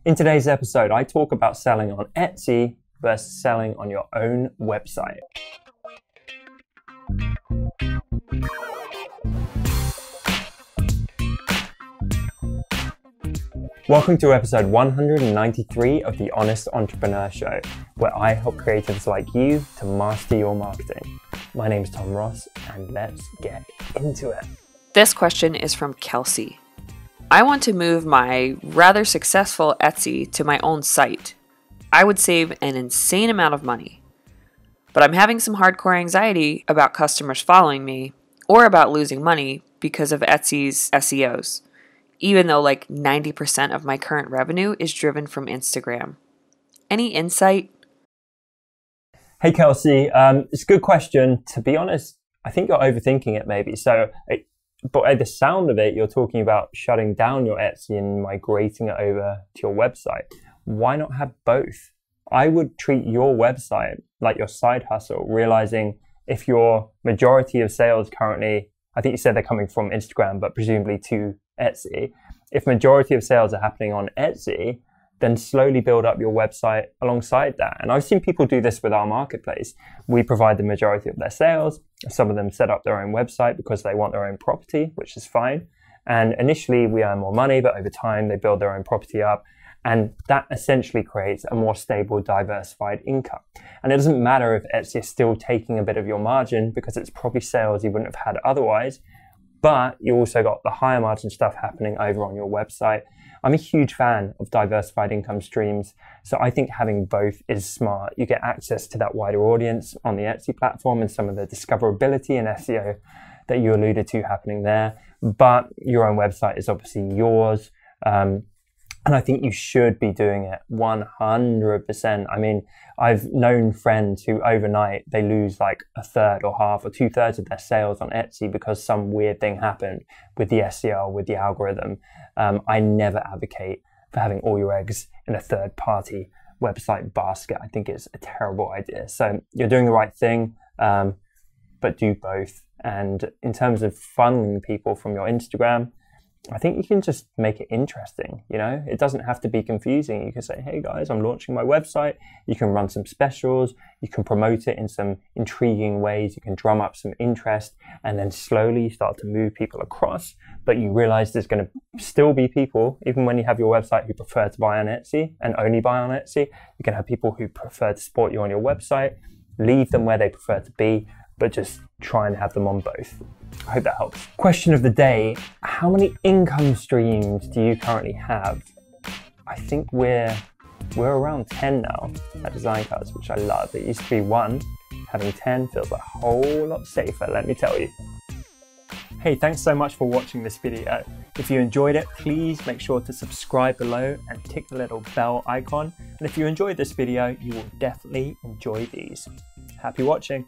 In today's episode, I talk about selling on Etsy versus selling on your own website. Welcome to episode 193 of The Honest Entrepreneur Show, where I help creatives like you to master your marketing. My name's Tom Ross, and let's get into it. This question is from Kelsey. I want to move my rather successful Etsy to my own site. I would save an insane amount of money. But I'm having some hardcore anxiety about customers following me or about losing money because of Etsy's SEOs, even though like 90% of my current revenue is driven from Instagram. Any insight? Hey Kelsey, it's a good question. To be honest, I think you're overthinking it maybe. But at the sound of it, you're talking about shutting down your Etsy and migrating it over to your website. Why not have both? I would treat your website like your side hustle, realizing if your majority of sales currently, I think you said they're coming from Instagram, but presumably to Etsy. If majority of sales are happening on Etsy, then slowly build up your website alongside that. And I've seen people do this with our marketplace. We provide the majority of their sales. Some of them set up their own website because they want their own property, which is fine. And initially we earn more money, but over time they build their own property up. And that essentially creates a more stable, diversified income. And it doesn't matter if Etsy is still taking a bit of your margin because it's probably sales you wouldn't have had otherwise, but you also got the higher margin stuff happening over on your website. I'm a huge fan of diversified income streams, so I think having both is smart. You get access to that wider audience on the Etsy platform and some of the discoverability and SEO that you alluded to happening there, but your own website is obviously yours. And I think you should be doing it 100%. I mean, I've known friends who overnight, they lose like a third or half or 2/3 of their sales on Etsy because some weird thing happened with the SEO, with the algorithm. I never advocate for having all your eggs in a third-party website basket. I think it's a terrible idea. So you're doing the right thing, but do both. And in terms of funneling people from your Instagram, I think you can just make it interesting, you know? It doesn't have to be confusing. You can say, hey guys, I'm launching my website. You can run some specials. You can promote it in some intriguing ways. You can drum up some interest and then slowly start to move people across. But you realize there's going to still be people, even when you have your website, who prefer to buy on Etsy and only buy on Etsy. You can have people who prefer to support you on your website, leave them where they prefer to be, but just try and have them on both. I hope that helps. Question of the day, how many income streams do you currently have? I think we're around 10 now at Design Cards, which I love. It used to be 1. Having 10 feels a whole lot safer, let me tell you. Hey, thanks so much for watching this video. If you enjoyed it, please make sure to subscribe below and tick the little bell icon. And if you enjoyed this video, you will definitely enjoy these. Happy watching.